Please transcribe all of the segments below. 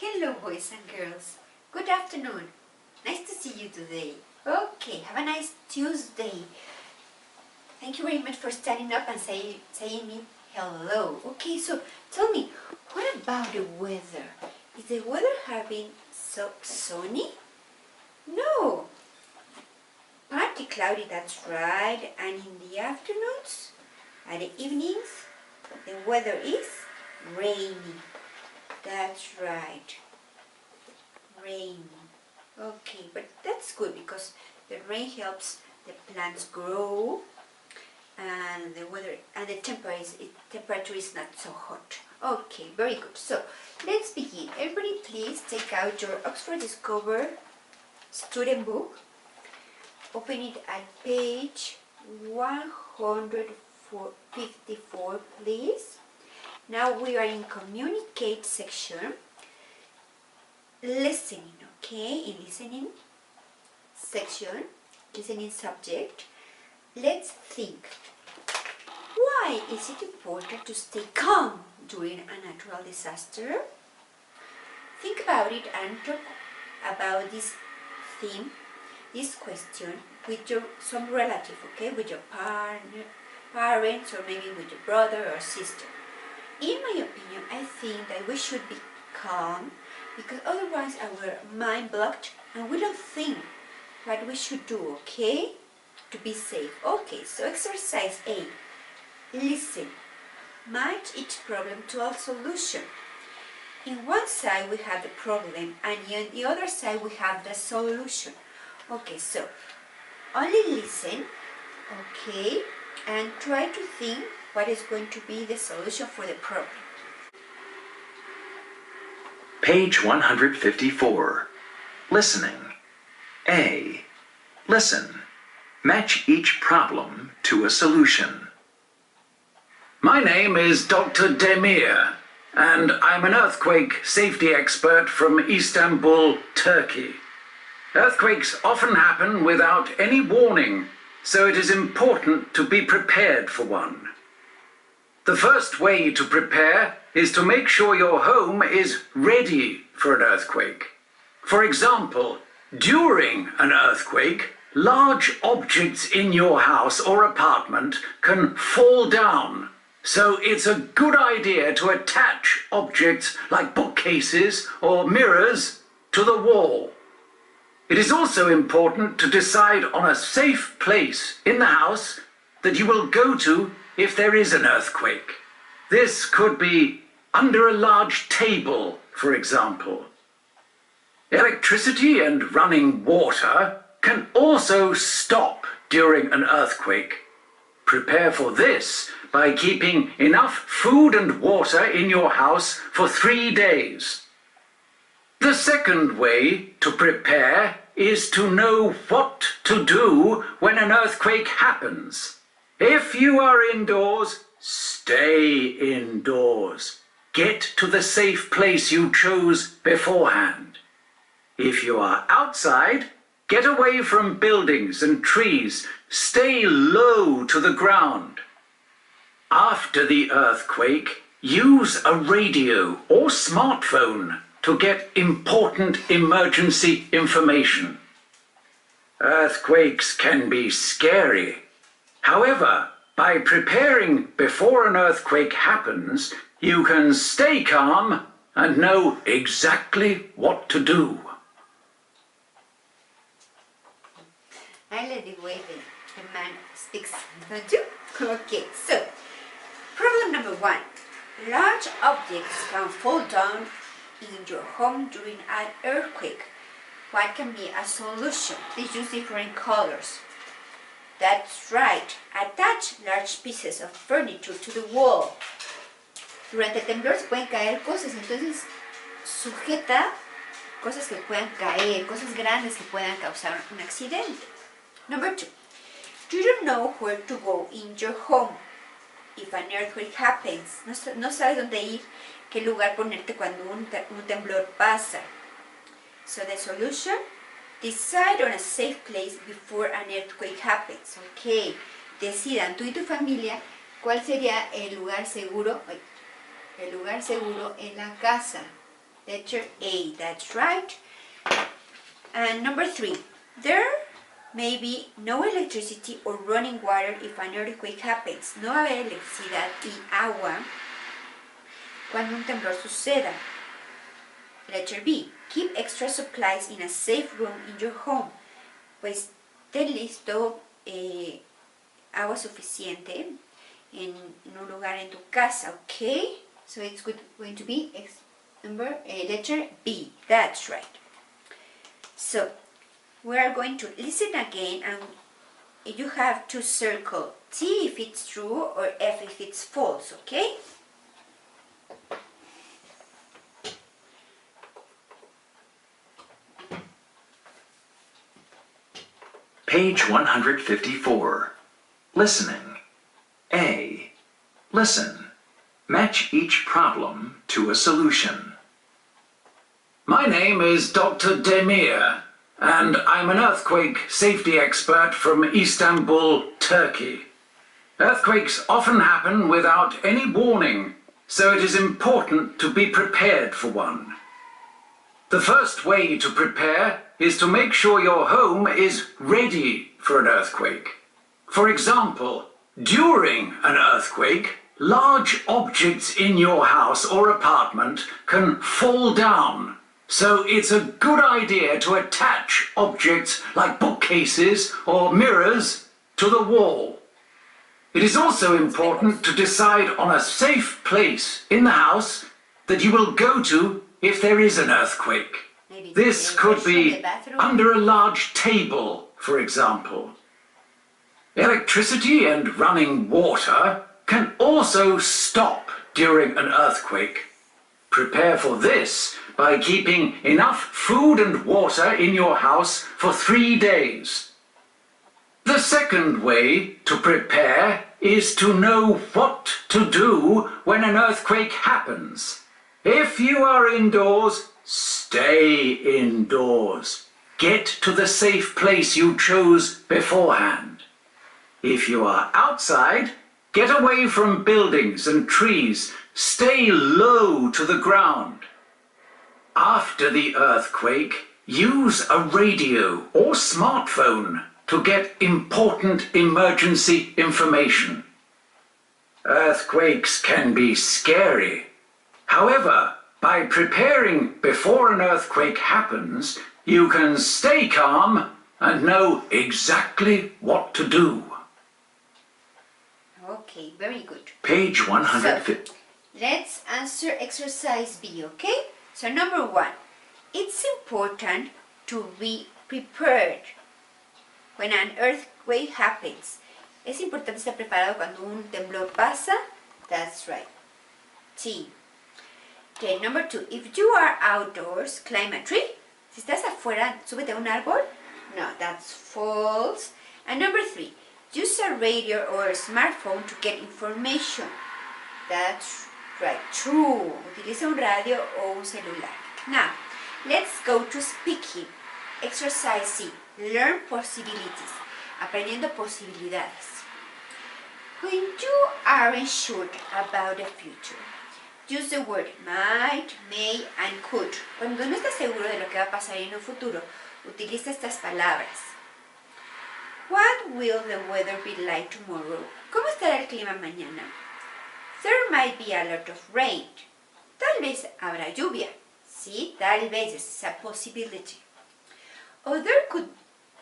Hello boys and girls, good afternoon, nice to see you today. Okay, have a nice Tuesday. Thank you very much for standing up and saying me hello. Okay, so tell me, what about the weather? Is the weather having so sunny? No, partly cloudy, that's right, and in the afternoons, and the evenings, the weather is rainy. That's right, rain. Okay, but that's good because the rain helps the plants grow and the weather and the temperature is not so hot. Okay, very good. So let's begin. Everybody please take out your Oxford Discover student book. Open it at page 154, please. Now we are in communicate section, listening, okay, in listening section, listening subject. Let's think, why is it important to stay calm during a natural disaster? Think about it and talk about this theme, this question with some relative, okay, with your parents or maybe with your brother or sister. In my opinion, I think that we should be calm because otherwise our mind blocked and we don't think what we should do, okay? To be safe. Okay, so exercise A. Listen. Match each problem to a solution. In one side we have the problem and on the other side we have the solution. Okay, so only listen, okay, and try to think what is going to be the solution for the problem. Page 154. Listening. A. Listen. Match each problem to a solution. My name is Dr. Demir, and I'm an earthquake safety expert from Istanbul, Turkey. Earthquakes often happen without any warning, so it is important to be prepared for one. The first way to prepare is to make sure your home is ready for an earthquake. For example, during an earthquake, large objects in your house or apartment can fall down. So it's a good idea to attach objects like bookcases or mirrors to the wall. It is also important to decide on a safe place in the house that you will go to if there is an earthquake. This could be under a large table, for example. Electricity and running water can also stop during an earthquake. Prepare for this by keeping enough food and water in your house for 3 days. The second way to prepare is to know what to do when an earthquake happens. If you are indoors, stay indoors. Get to the safe place you chose beforehand. If you are outside, get away from buildings and trees. Stay low to the ground. After the earthquake, use a radio or smartphone to get important emergency information. Earthquakes can be scary. However, by preparing before an earthquake happens, you can stay calm and know exactly what to do. I like the way the man speaks, don't you? Okay, so problem number 1. Large objects can fall down in your home during an earthquake. What can be a solution? Please use different colors. That's right. Attach large pieces of furniture to the wall. Durante el temblor se pueden caer cosas, entonces sujeta cosas que puedan caer, cosas grandes que puedan causar un accidente. Number 2. Do you know where to go in your home if an earthquake happens? No sabes dónde ir, qué lugar ponerte cuando un temblor pasa. So the solution? Decide on a safe place before an earthquake happens. Okay. Decidan tú y tu familia cuál sería el lugar seguro en la casa Letter A, that's right. And number 3, there may be no electricity or running water if an earthquake happens. No va a haber electricidad y agua cuando un temblor suceda. Letter B, keep extra supplies in a safe room in your home. Pues ten listo agua suficiente en un lugar en tu casa, okay? So it's going to be letter B, that's right. So we are going to listen again, and you have to circle T if it's true or F if it's false, okay? Page 154. Listening. A. Listen. Match each problem to a solution. My name is Dr. Demir, and I'm an earthquake safety expert from Istanbul, Turkey. Earthquakes often happen without any warning, so it is important to be prepared for one. The first way to prepare is to make sure your home is ready for an earthquake. For example, during an earthquake, large objects in your house or apartment can fall down. So it's a good idea to attach objects like bookcases or mirrors to the wall. It is also important to decide on a safe place in the house that you will go to if there is an earthquake. This could be under a large table, for example. Electricity and running water can also stop during an earthquake. Prepare for this by keeping enough food and water in your house for 3 days. The second way to prepare is to know what to do when an earthquake happens. If you are indoors, stay indoors. Get to the safe place you chose beforehand. If you are outside, get away from buildings and trees. Stay low to the ground. After the earthquake, use a radio or smartphone to get important emergency information. Earthquakes can be scary. However, by preparing before an earthquake happens, you can stay calm and know exactly what to do. Okay, very good. Page 150. So, let's answer exercise B, okay? So number 1, it's important to be prepared when an earthquake happens. Es importante estar preparado cuando un temblor pasa. That's right. T. Okay, number 2, if you are outdoors, climb a tree. Si estás afuera, súbete a un árbol. No, that's false. And number 3, use a radio or a smartphone to get information. That's right, true. Utiliza un radio o un celular. Now, let's go to speaking. Exercise C. Learn possibilities. Aprendiendo posibilidades. When you aren't sure about the future, use the word might, may, and could. Cuando no estás seguro de lo que va a pasar en un futuro, utiliza estas palabras. What will the weather be like tomorrow? ¿Cómo estará el clima mañana? There might be a lot of rain. Tal vez habrá lluvia. Sí, tal vez es a possibility. Or there could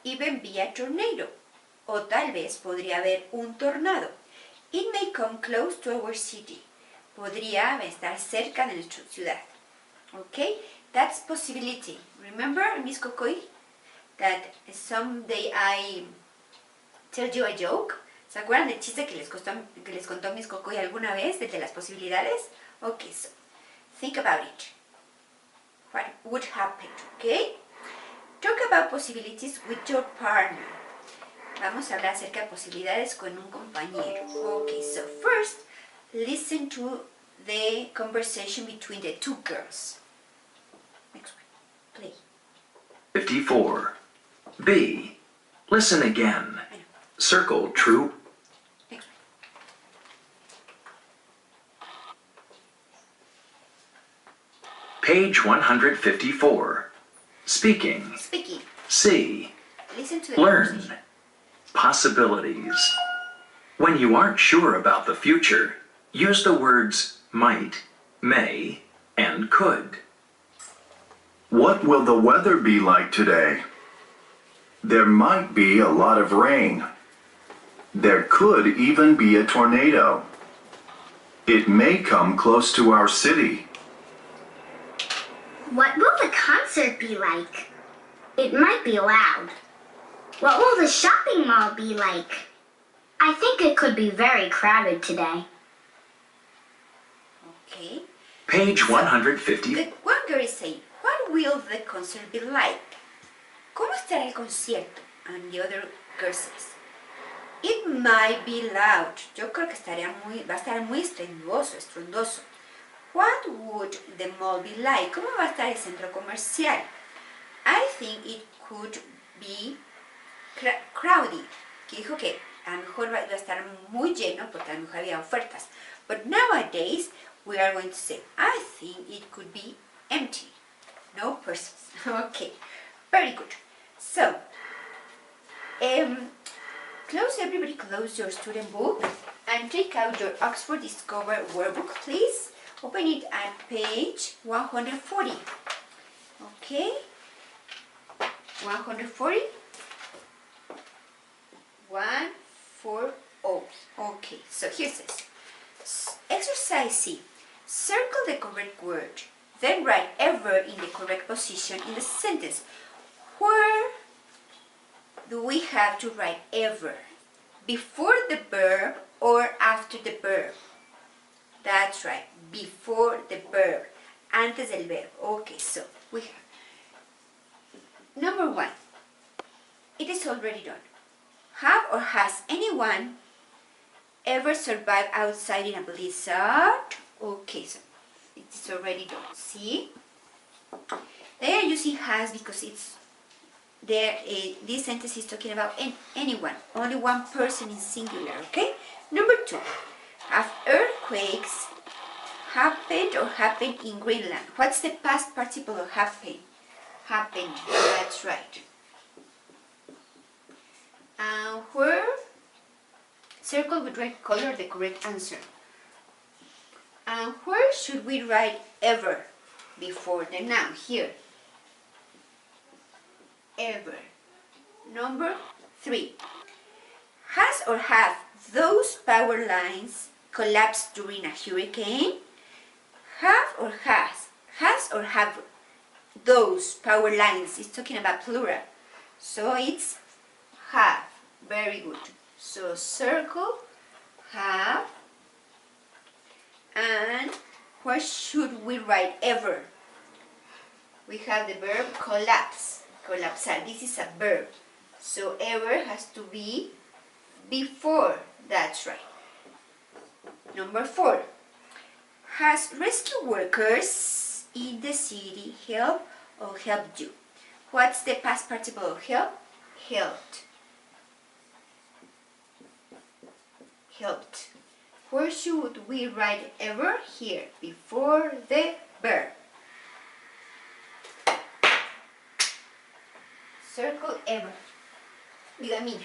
even be a tornado. O tal vez podría haber un tornado. It may come close to our city. Podría estar cerca de nuestra ciudad. Okay, that's possibility. Remember, Miss Cocoy, that someday I tell you a joke? ¿Se acuerdan del chiste que les contó Miss Cocoy alguna vez, de las posibilidades? Okay, so think about it. What would happen, okay? Talk about possibilities with your partner. Vamos a hablar acerca de posibilidades con un compañero. Okay, so first, listen to the conversation between the two girls. Next one, play. 54. B. Listen again. Circle true. Next one. Page 154. Speaking. Speaking. See. Listen to the Learn. conversation. Possibilities. When you aren't sure about the future, use the words might, may, and could. What will the weather be like today? There might be a lot of rain. There could even be a tornado. It may come close to our city. What will the concert be like? It might be loud. What will the shopping mall be like? I think it could be very crowded today. Okay. Page 150. The one girl is saying, what will the concert be like? ¿Cómo estará el concierto? And the other girl says, it might be loud. Yo creo que va a estar muy estrondoso. What would the mall be like? ¿Cómo va a estar el centro comercial? I think it could be crowded. Que dijo que a lo mejor va a estar muy lleno porque a lo mejor había ofertas. But nowadays, we are going to say, I think it could be empty. No persons. Okay, very good. So, everybody close your student book and take out your Oxford Discover workbook, please. Open it at page 140. Okay, 140. 140. Okay, so here it says, exercise C. Circle the correct word. Then write ever in the correct position in the sentence. Where do we have to write ever? Before the verb or after the verb? That's right, before the verb. Antes del verbo. Okay, so we have. Number 1. It is already done. Have or has anyone ever survived outside in a blizzard? Okay, so it is already done. See? They are using has because it's there. This sentence is talking about anyone. Only one person is singular. Okay. Number 2. Have earthquakes happened or happened in Greenland? What's the past participle of happen? Happened. That's right. And where? Circle with red color the correct answer. And where should we write ever before the noun? Here. Ever. Number 3. Has or have those power lines collapsed during a hurricane? Have or has or have those power lines. It's talking about plural. So it's have. Very good. So circle, have, and where should we write ever? We have the verb collapse. Colapsar. This is a verb. So ever has to be before. That's right. Number 4. Has rescue workers in the city helped or helped you? What's the past participle of help? Helped. Helped. Where should we write ever? Here, before the verb. Circle ever. I mean,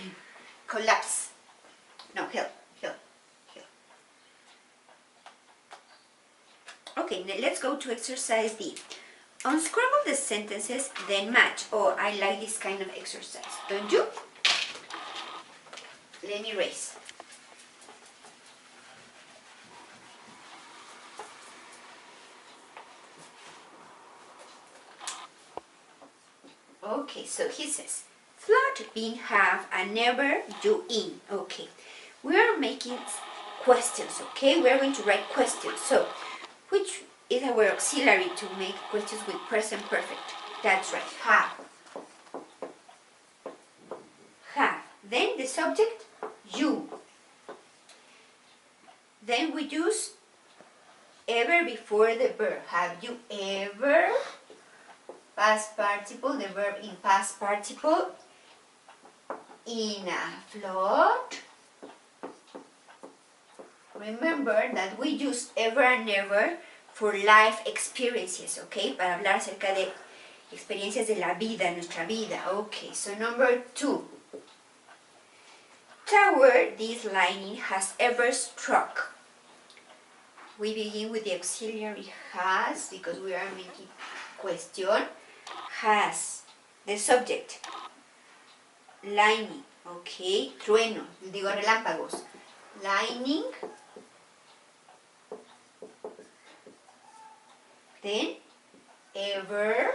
collapse. No, help. Okay, now let's go to exercise D. Unscramble the sentences, then match. Oh, I like this kind of exercise. Don't you? Let me erase. Okay, so he says, flood, being, have, and never, do, in. Okay, we are making questions, okay? We are going to write questions. So, which is our auxiliary to make questions with present perfect? That's right, have. Have. Then the subject, you. Then we use ever before the verb. Have you ever? Past participle, the verb in past participle. In a flood. Remember that we use ever and never for life experiences, okay? Para hablar acerca de experiencias de la vida, nuestra vida. Okay, so number 2. Tower this lightning has ever struck. We begin with the auxiliary has because we are making question. Has, the subject. Lightning, okay. Trueno, digo relámpagos. Lightning. Then, ever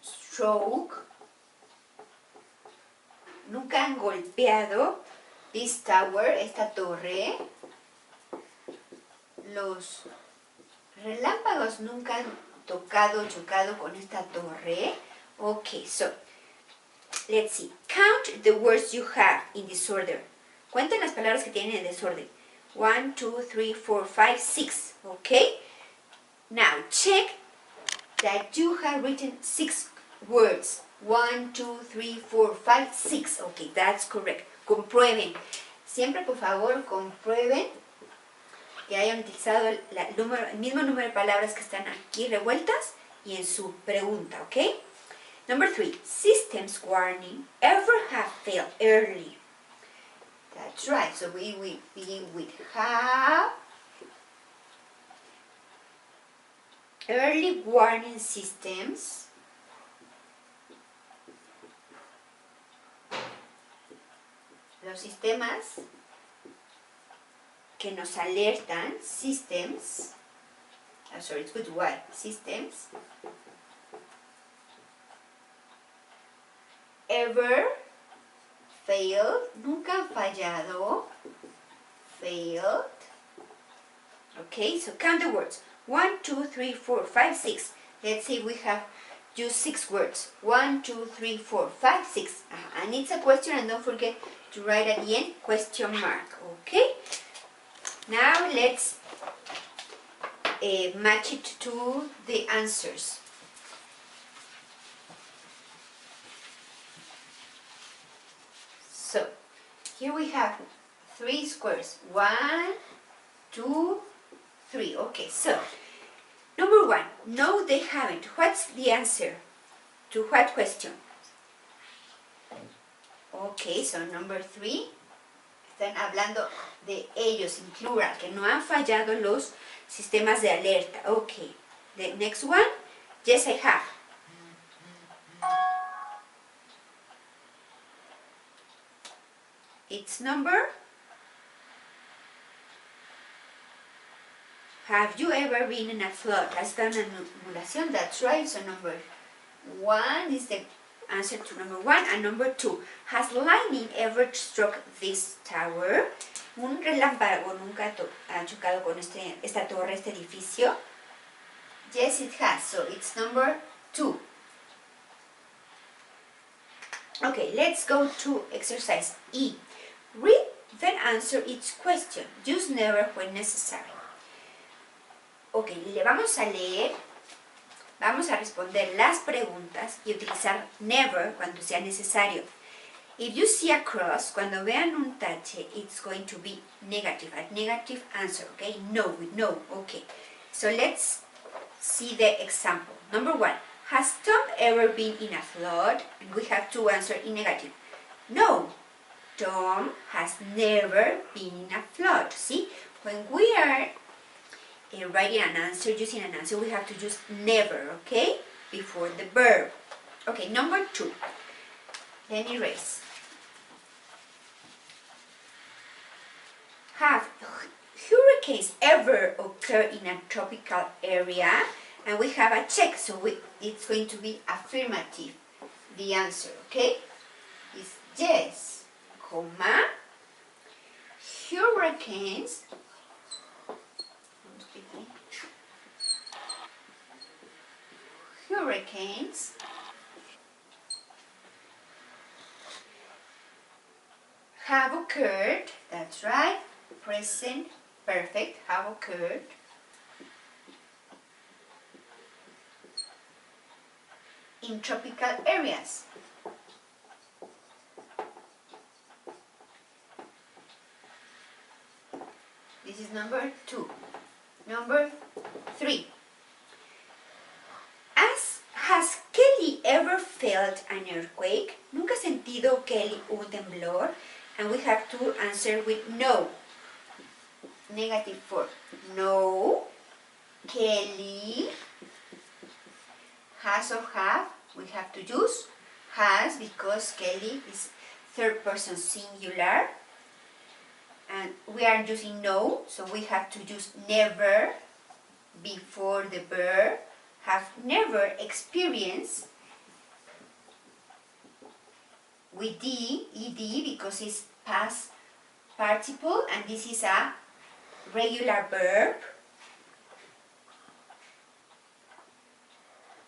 stroke. Nunca han golpeado this tower, esta torre. Los relámpagos nunca han tocado, chocado con esta torre. Okay, so let's see. Count the words you have in this order. Cuenten las palabras que tienen en desorden. 1, 2, 3, 4, 5, 6. Okay? Now check that you have written 6 words. 1, 2, 3, 4, 5, 6. Okay, that's correct. Comprueben. Siempre, por favor, comprueben que hayan utilizado el mismo número de palabras que están aquí revueltas y en su pregunta, ¿ok? Number 3. Systems warning ever have failed early. That's right. So we begin with have. Early warning systems los sistemas que nos alertan, systems, sorry, it's good why, systems, ever, failed, nunca han fallado, failed, okay, so count the words, 1, 2, 3, 4, 5, 6, let's say we have used 6 words, 1, 2, 3, 4, 5, 6, and it's a question and don't forget to write at the end, question mark, okay? Now let's match it to the answers. So, here we have 3 squares. 1, 2, 3. Okay, so, number 1. No, they haven't. What's the answer? To what question? Okay, so number 3. Están hablando de ellos en plural, que no han fallado los sistemas de alerta. Okay, the next one, yes I have. It's number. Have you ever been in a flood? ¿Has estado en una inundación? That's right, so number 1 is the answer to number 1, and number 2, has lightning ever struck this tower? ¿Un relámpago nunca ha chocado con esta torre, este edificio? Yes, it has, so it's number 2. Okay, let's go to exercise E. Read, then answer each question. Use never when necessary. Okay, le vamos a leer. Vamos a responder las preguntas y utilizar never cuando sea necesario. If you see a cross, cuando vean un tache, it's going to be negative, a negative answer, okay? No, with no, okay. So let's see the example. Number 1, has Tom ever been in a flood? And we have to answer in negative. No, Tom has never been in a flood. See, when we are writing an answer, using an answer, we have to use never, okay, before the verb. Okay, number 2. Let me erase. Have hurricanes ever occurred in a tropical area? And we have a check, so it's going to be affirmative, the answer, okay? Is yes, comma, hurricanes have occurred, that's right, present, perfect, have occurred in tropical areas. This is number 2. Number 3. Has Kelly ever felt an earthquake? ¿Nunca ha sentido Kelly un temblor? And we have to answer with no. Negative 4. No. Kelly has or have. We have to use has because Kelly is third person singular. And we are using no, so we have to use never before the verb. Have never experienced with ed because it's past participle and this is a regular verb.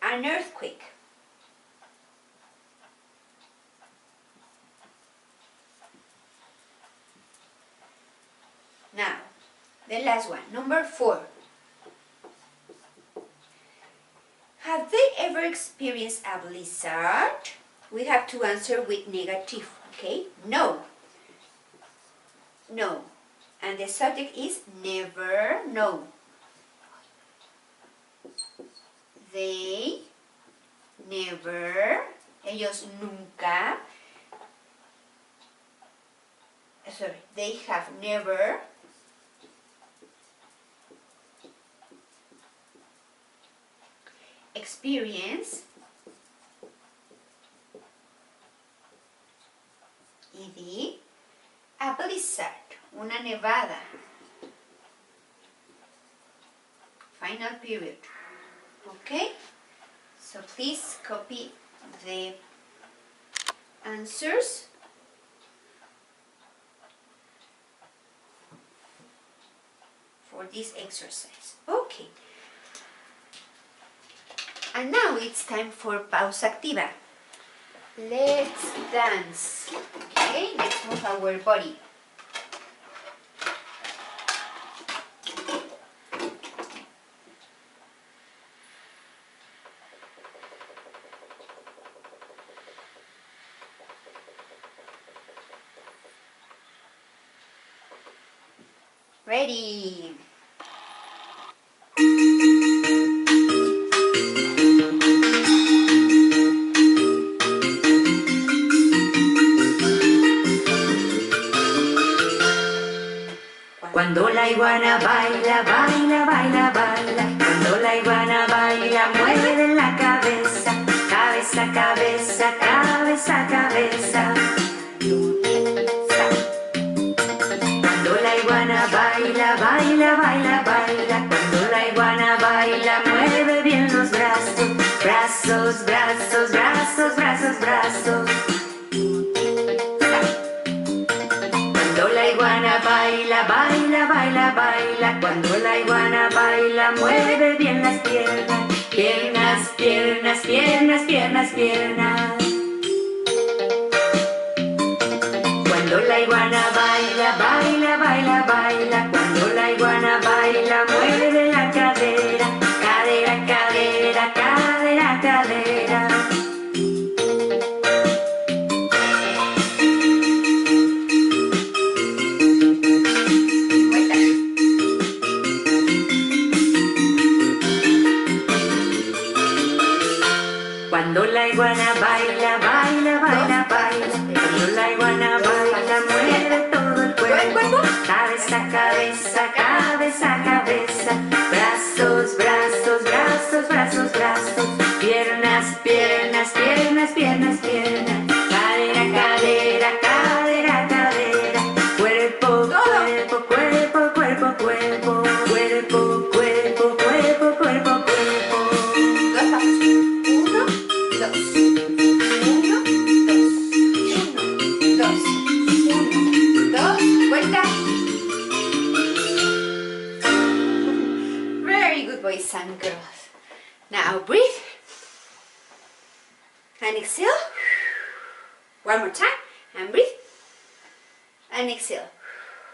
An earthquake. Now, the last one, number 4. Have they ever experienced a blizzard? We have to answer with negative, okay? No. No. And the subject is never, no. They never, ellos nunca, sorry, they have never experience ed a blizzard, una nevada. Final period. Okay? So please copy the answers. For this exercise. Okay. And now it's time for pausa activa. Let's dance. Okay, let's move our body. Ready. Cuando la iguana baila, baila, baila, baila. Cuando la iguana baila, mueve la cabeza. Cabeza, cabeza, cabeza, cabeza. Cuando la iguana baila, baila, baila, baila. Cuando la iguana baila, mueve bien los brazos. Brazos, brazos, brazos, brazos, brazos. Cuando la iguana baila, baila, baila, baila. Cuando la iguana baila, mueve bien las piernas. Piernas, piernas, piernas, piernas, piernas. Cuando la iguana baila, baila, baila, baila. Cuando la iguana baila, mueve la cadera. Cadera, cadera, cadera, cadera. Cuando la iguana baila, baila, baila, baila. Cuando la iguana baila, mueve todo el cuerpo. Cabeza, cabeza, cabeza, cabeza. Brazos, brazos, brazos, brazos, brazos. Piernas, piernas, piernas, piernas, piernas. Cadera, cadera, cadera, cadera. Cuerpo, cuerpo, cuerpo, cuerpo, cuerpo. Cuerpo, cuerpo, cuerpo, cuerpo, cuerpo. Very good, boys and girls. Now breathe and exhale. One more time and breathe and exhale.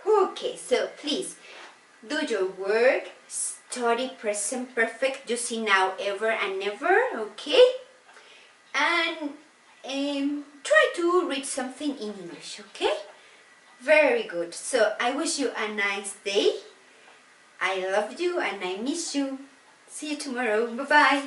Okay, so please do your work. Study present perfect using now, ever, and never. Okay, and try to read something in English. Okay, very good. So I wish you a nice day. I I love you and I miss you. See you tomorrow. Bye-bye.